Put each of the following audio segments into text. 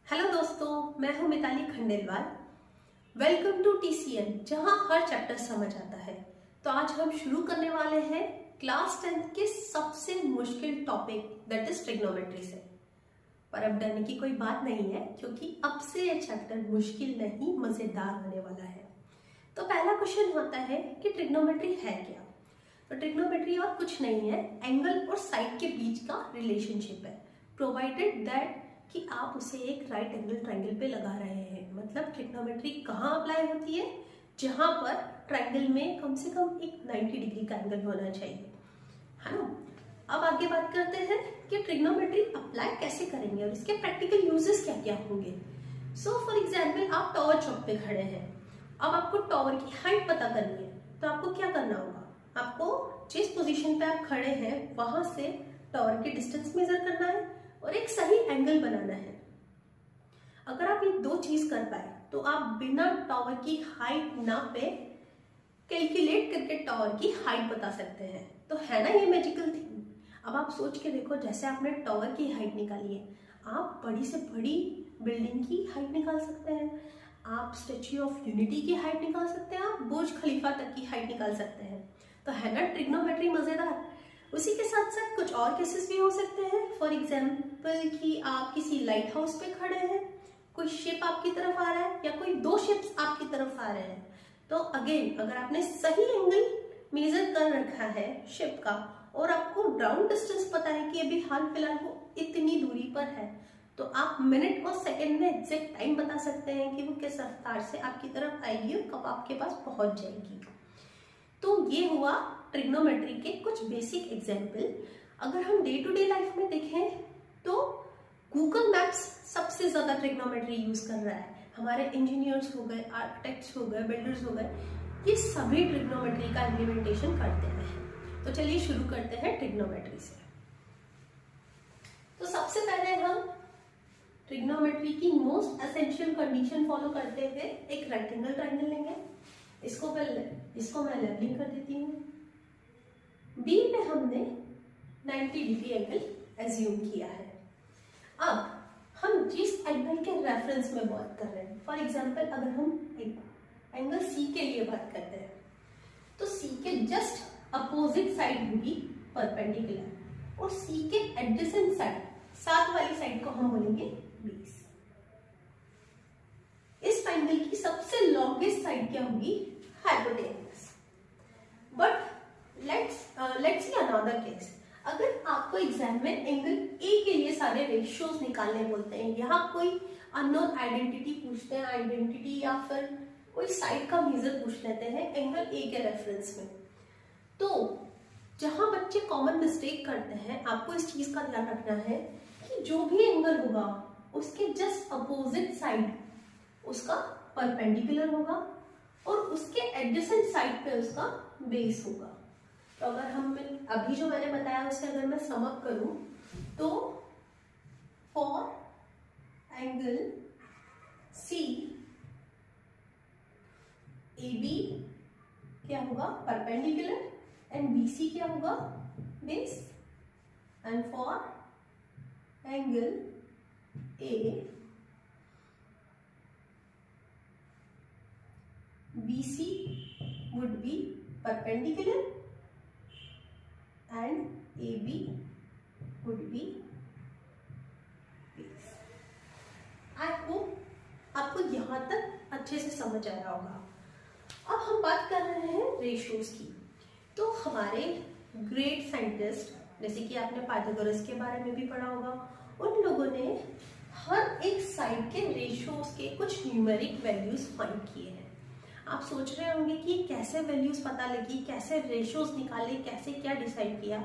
Hello दोस्तों, मैं हूं Mitali Khandelwal. Welcome to TCN, जहां हर चैप्टर समझ आता है। तो आज हम शुरू करने वाले हैं क्लास 10 के सबसे मुश्किल टॉपिक दैट इज ट्रिग्नोमेट्री से। पर अब डरने की कोई बात नहीं है, क्योंकि अब से ये चैप्टर मुश्किल नहीं मजेदार होने वाला है। तो पहला क्वेश्चन होता है कि ट्रिग्नोमेट्री है क्या। तो ट्रिग्नोमेट्री और कुछ नहीं है, एंगल और साइड के बीच का रिलेशनशिप है, प्रोवाइडेड दैट कि आप उसे एक राइट एंगल ट्रायंगल पे लगा रहे हैं। मतलब ट्रिग्नोमेट्री कहाँ अप्लाई होती है? जहां पर ट्रायंगल में कम से कम एक 90 डिग्री का एंगल होना चाहिए, है ना। अब आगे बात करते हैं कि ट्रिग्नोमेट्री अप्लाई कैसे करेंगे और इसके प्रैक्टिकल यूजेस क्या क्या होंगे। सो फॉर एग्जाम्पल, आप टावर चौक पे खड़े हैं। अब आपको टावर की हाइट पता करनी है, तो आपको क्या करना होगा? आपको जिस पोजीशन पे आप खड़े हैं वहां से टावर की डिस्टेंस मेजर करना है और एक सही एंगल बनाना है। अगर आप ये दो चीज कर पाए तो आप बिना टावर की हाइट नापे कैलकुलेट करके टावर की हाइट बता सकते हैं। तो है ना ये मैजिकल थिंग। अब आप सोच के देखो, जैसे आपने टावर की हाइट निकाली है, आप बड़ी से बड़ी बिल्डिंग की हाइट निकाल सकते हैं, आप स्टैच्यू ऑफ यूनिटी की हाइट निकाल सकते हैं, आप बुर्ज खलीफा तक की हाइट निकाल सकते हैं। तो है ना ट्रिग्नोमेट्री मजेदार। उसी के साथ साथ कुछ और केसेस भी हो सकते हैं। फॉर एग्जाम्पल कि आप किसी लाइट हाउस पे खड़े हैं, कोई शिप आपकी तरफ आ रहा है या कोई दो शिप्स आपकी तरफ आ रहे हैं। तो अगेन, अगर आपने सही एंगल मेजर कर रखा है शिप का और आपको ग्राउंड डिस्टेंस पता है कि अभी हाल फिलहाल वो इतनी दूरी पर है, तो आप मिनट और सेकंड में एग्जैक्ट टाइम बता सकते हैं कि वो किस रफ्तार से आपकी तरफ आएगी और कब आपके पास पहुंच जाएगी। तो ये हुआ ट्रिग्नोमेट्री के कुछ बेसिक एग्जाम्पल। अगर हम डे टू डे लाइफ में देखें तो गूगल मैप्स सबसे ज्यादा ट्रिग्नोमेट्री यूज कर रहा है। हमारे इंजीनियर्स हो गए, आर्किटेक्ट्स हो गए, बिल्डर्स हो गए, ये सभी ट्रिग्नोमेट्री का इम्प्लीमेंटेशन करते हैं। तो चलिए शुरू करते हैं ट्रिग्नोमेट्री से। तो सबसे पहले हम ट्रिग्नोमेट्री की मोस्ट एसेंशियल कंडीशन फॉलो करते हुए एक रेक्टेंगल ट्रायंगल लेंगे। इसको मैं लेवलिंग कर देती हूँ। बी पे हमने 90 डिग्री एंगल एज्यूम किया है। अब हम जिस एंगल के रेफरेंस में बात कर रहे हैं, फॉर एग्जांपल अगर हम एंगल सी के लिए बात करते हैं, तो सी के जस्ट अपोजिट साइड होगी परपेंडिकुलर और सी के एडजेसेंट साइड, साथ वाली साइड को हम बोलेंगे बेस। इस ट्रायंगल की सबसे लॉन्गेस्ट साइड क्या होगी? Hypotenuse. But let's see another case. अगर आपको एग्जाम में एंगल ए के लिए सारे रेशियोज निकालने बोलते हैं, यहाँ कोई अननोन आइडेंटिटी पूछते हैं, आइडेंटिटी या फिर कोई साइड का मेजर पूछ लेते हैं एंगल ए के रेफरेंस में, तो जहां बच्चे कॉमन मिस्टेक करते हैं, आपको इस चीज का ध्यान रखना है कि जो भी एंगल होगा उसके जस्ट अपोजिट साइड उसका परपेंडिकुलर होगा और उसके एडजेसेंट साइड पे उसका बेस होगा। तो अगर हम अभी जो मैंने बताया उसे अगर मैं सम अप करूं, तो for angle C A B क्या होगा? परपेंडिकुलर, एंड बी सी क्या होगा? Base. And for angle A BC would be perpendicular and AB would be base. I hope आपको यहाँ तक अच्छे से समझ आया होगा। अब हम बात कर रहे हैं रेशियोज की। तो हमारे ग्रेट साइंटिस्ट, जैसे कि आपने पाइथागोरस के बारे में भी पढ़ा होगा, उन लोगों ने हर एक साइड के रेशियोज के कुछ न्यूमेरिक वैल्यूज फाइंड किए हैं। आप सोच रहे होंगे कि कैसे वैल्यूज पता लगी, कैसे रेशियोज निकाले, कैसे क्या डिसाइड किया।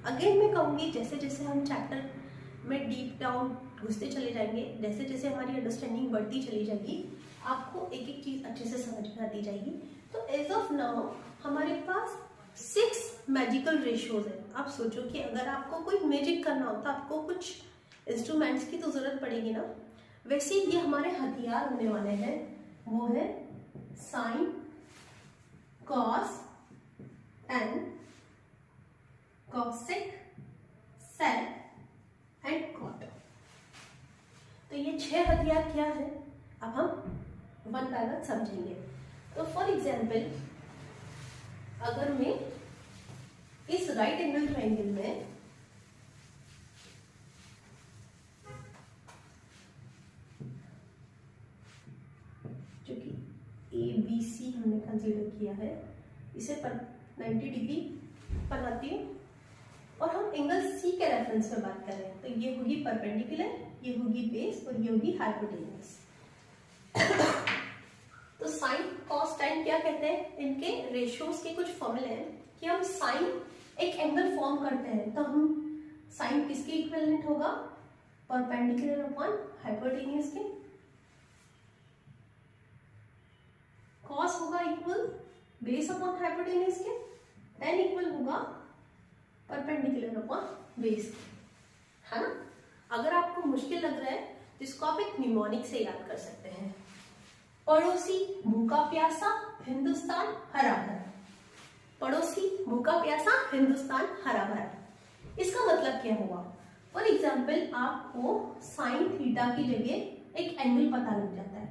अगेन मैं कहूंगी, जैसे जैसे हम चैप्टर में डीप डाउन घुसते चले जाएंगे, जैसे जैसे हमारी अंडरस्टैंडिंग बढ़ती चली जाएगी, आपको एक एक चीज अच्छे से समझ में आती जाएगी। तो एज ऑफ नाउ हमारे पास 6 मैजिकल रेशियोज है। आप सोचो कि अगर आपको कोई मैजिक करना हो तो आपको कुछ इंस्ट्रूमेंट्स की तो जरूरत पड़ेगी ना। वैसे ये हमारे हथियार होने वाले हैं, वो है sine, cos, tan, cosec, sec and cot। तो ये 6 हथियार क्या है, अब हम वन बाय वन समझेंगे। तो फॉर एग्जाम्पल, अगर मैं इस राइट एंगल ट्रायंगल में जो कि ABC हमने कंसीडर किया है, इसे 90 डिग्री बनाती हूँ और हम एंगल C के रेफरेंस में बात करें तो ये होगी परपेंडिकुलर, ये होगी बेस और ये होगी हाइपोटेन्यूज। तो साइन कॉस tan क्या कहते हैं, इनके रेशियोज के कुछ फॉर्मूले हैं कि हम साइन एक एंगल फॉर्म करते हैं तो हम साइन किसके इक्विवेलेंट होगा, परपेंडिकुलर अपॉन हाइपोटेन्यूज के। कॉस होगा इक्वल बेस अपॉन हाइपोटेन्यूज के, tan इक्वल होगा परपेंडिकुलर अपॉन बेस के, है ना। अगर आपको मुश्किल लग रहा है तो इसको आप एक निमोनिक से याद कर सकते हैं, पड़ोसी भूखा प्यासा हिंदुस्तान हरा भरा। पड़ोसी भूखा प्यासा हिंदुस्तान हरा भरा, इसका मतलब क्या हुआ। फॉर एग्जाम्पल, आपको साइन थीटा की जगह एक एंगल पता लग जाता है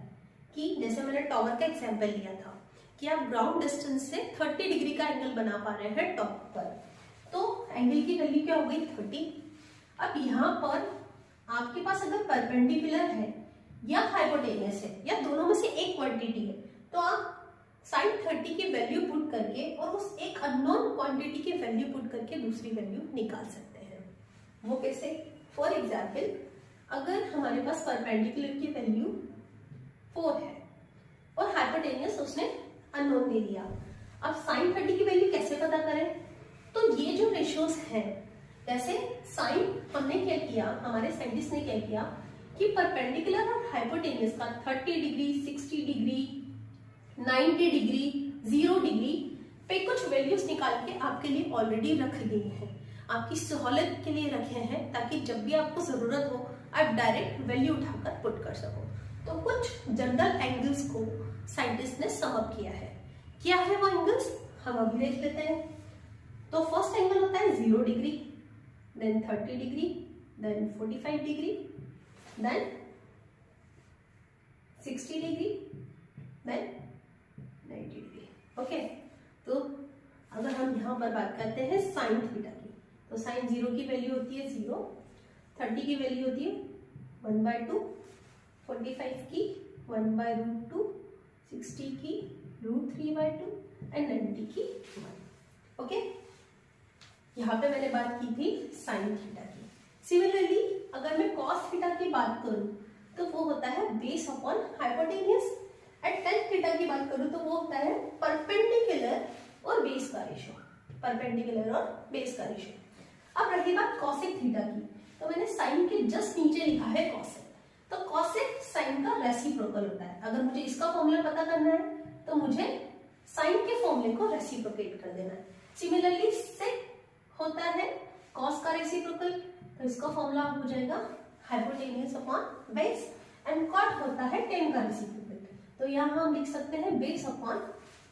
कि जैसे मैंने टॉवर का एग्जाम्पल लिया था कि आप ग्राउंड डिस्टेंस से 30 डिग्री का एंगल बना पा रहे हैं टॉप पर, तो एंगल की वैल्यू क्या हो गई 30। अब यहाँ पर आपके पास अगर परपेंडिकुलर है या हाइपोटेन्यूस है या दोनों में से एक क्वांटिटी है तो आप साइन 30 की वैल्यू पुट करके और उस एक अननोन क्वांटिटी की वैल्यू पुट करके दूसरी वैल्यू निकाल सकते हैं। वो कैसे, फॉर एग्जाम्पल, अगर हमारे पास परपेंडिकुलर की वैल्यू 4 है और हाइपोटेन्यूस उसने अननोन दे दिया, अब साइन 30 की वैल्यू कैसे पता करें। तो ये जो रेशियोज हैं, जैसे साइन हमने क्या किया, हमारे साइंटिस्ट ने क्या किया कि परपेंडिकुलर और हाइपोटेन्यूस का 30 डिग्री 60 डिग्री 90 डिग्री 0 डिग्री पे कुछ वैल्यूज निकाल के आपके लिए ऑलरेडी रख दिए हैं, आपकी सहूलियत के लिए रखे हैं ताकि जब भी आपको जरूरत हो आप डायरेक्ट वैल्यू उठाकर पुट कर सको। तो कुछ जनरल एंगल्स को साइंटिस्ट ने सम अप किया है। क्या है वो एंगल्स, हम अभी देख लेते हैं। तो फर्स्ट एंगल होता है 0 degree, then 30 degree, then 45 degree, then 60 degree, then 90 degree. Okay, तो अगर हम यहाँ पर बात करते हैं साइन थीटा की, तो साइन 0 की वैल्यू होती है 0, 30 की वैल्यू होती है 1/2, 45 की 1/√2, 60 की √3/2 एंड 90 की 1। ओके, यहाँ पे मैंने बात की थी साइन थीटा की। सिमिलरली अगर मैं कॉस थीटा की बात करूं तो वो होता है base upon hypotenuse, and tan theta की बात करूं तो वो होता है परपेंडिकुलर और बेस का रेशियो, परपेंडिकुलर और बेस का रेशियो। अब रही बात कॉसेक थीटा की, तो मैंने साइन के जस्ट नीचे लिखा है कॉसेक। तो कॉसेक साइन का रेसिप्रोकल होता है। अगर मुझे इसका फॉर्मूला पता करना है तो मुझे साइन के फॉर्मूले को रेसिप्रोकेट कर देना है। सिमिलरली सेक होता है कॉस का रेसिप्रोकल, तो इसका फॉर्मूला हो जाएगा hypotenuse upon base, and cot होता है टेन का रेसिप्रोकल, तो यहाँ हम लिख सकते हैं बेस अपॉन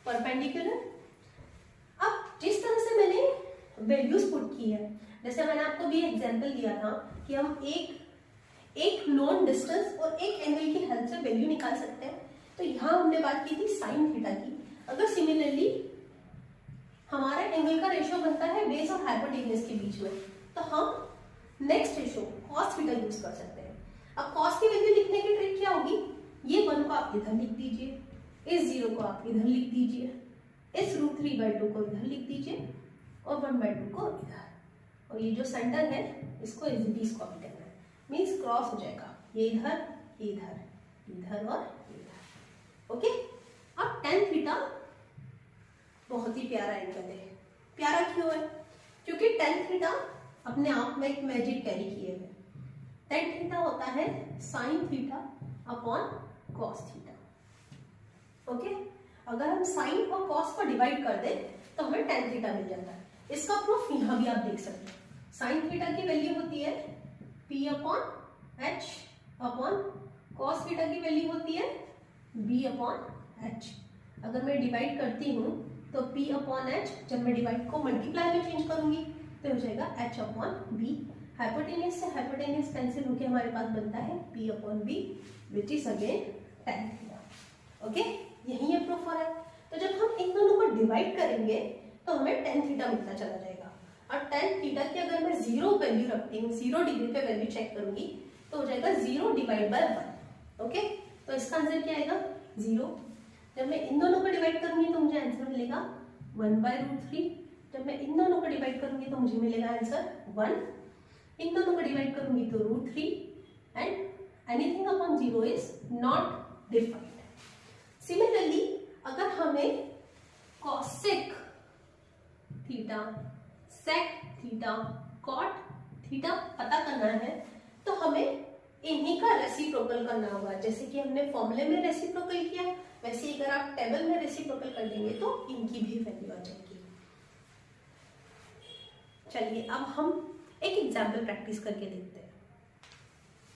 परपेंडिकुलर। अब जिस तरह से मैंने वैल्यूज पुट की है, जैसे मैंने आपको भी एग्जांपल दिया था कि हम एक नॉन डिस्टेंस और एक एंगल की हेल्प से वैल्यू निकाल सकते हैं, तो यहाँ हमने बात की थी साइन थीटा की। अगर सिमिलरली हमारा एंगल का रेशियो बनता है बेस और हाइपोटेन्यूस के बीच में, तो हम next ratio cos theta use कर सकते हैं। अब कॉस की वैल्यू लिखने की ट्रिक क्या होगी, ये 1 को आप इधर लिख दीजिए, इस 0 को आप इधर लिख दीजिए, इस √3/2 को इधर लिख दीजिए और 1/2 को इधर, और ये जो सेंटर है इसको इजीली कॉपी करना है, मीन्स क्रॉस हो जाएगा, ये इधर इधर इधर और इधर। ओके, अब टेन थीटा बहुत ही प्यारा एंगल है। प्यारा क्यों है, क्योंकि टेन थीटा अपने आप में एक मैजिक कैरी किए हुए। टेन थीटा होता है sine theta upon cos theta. Okay, अगर हम साइन और कॉस को डिवाइड कर दें तो हमें टेन थीटा मिल जाता है। इसका प्रूफ यहाँ भी आप देख सकते हैं। साइन थीटा की वैल्यू होती है P upon H upon cos theta की वैल्यू होती है B अपॉन H। अगर मैं डिवाइड करती हूँ तो P अपॉन H, जब मैं डिवाइड को मल्टीप्लाई में चेंज करूंगी तो हो जाएगा H अपॉन B। हाइपोटेनियस से हाइपोटेनियस कैंसिल होके हमारे पास बनता है P/V which is again tan theta. Okay, यही है प्रूफ हो रहा है। तो जब हम इन दोनों को डिवाइड करेंगे तो हमें tan थीटा मिलता चला जाएगा, और tan थीटा की अगर मैं 0 वैल्यू रखती हूँ, 0 डिग्री पे वैल्यू चेक करूंगी तो हो जाएगा 0 डिवाइड बाय 1। ओके, तो इसका आंसर क्या आएगा 0। जब मैं इन दोनों को डिवाइड करूंगी तो मुझे आंसर मिलेगा 1/√3। जब मैं इन दोनों को डिवाइड करूंगी तो मुझे मिलेगा आंसर 1। इन दोनों को डिवाइड करूंगी तो √3 and anything upon 0 is not defined. Similarly अगर हमें cosec theta, sec theta, cot theta पता करना है तो हमें इन्हीं का रेसिप्रोकल करना होगा। जैसे कि हमने फॉर्मूले में रेसिप्रोकल किया, वैसे ही अगर आप टेबल में रेसिप्रोकल कर देंगे तो इनकी भी वैल्यू आ जाएगी। चलिए अब हम एक एग्जाम्पल प्रैक्टिस करके देखते हैं।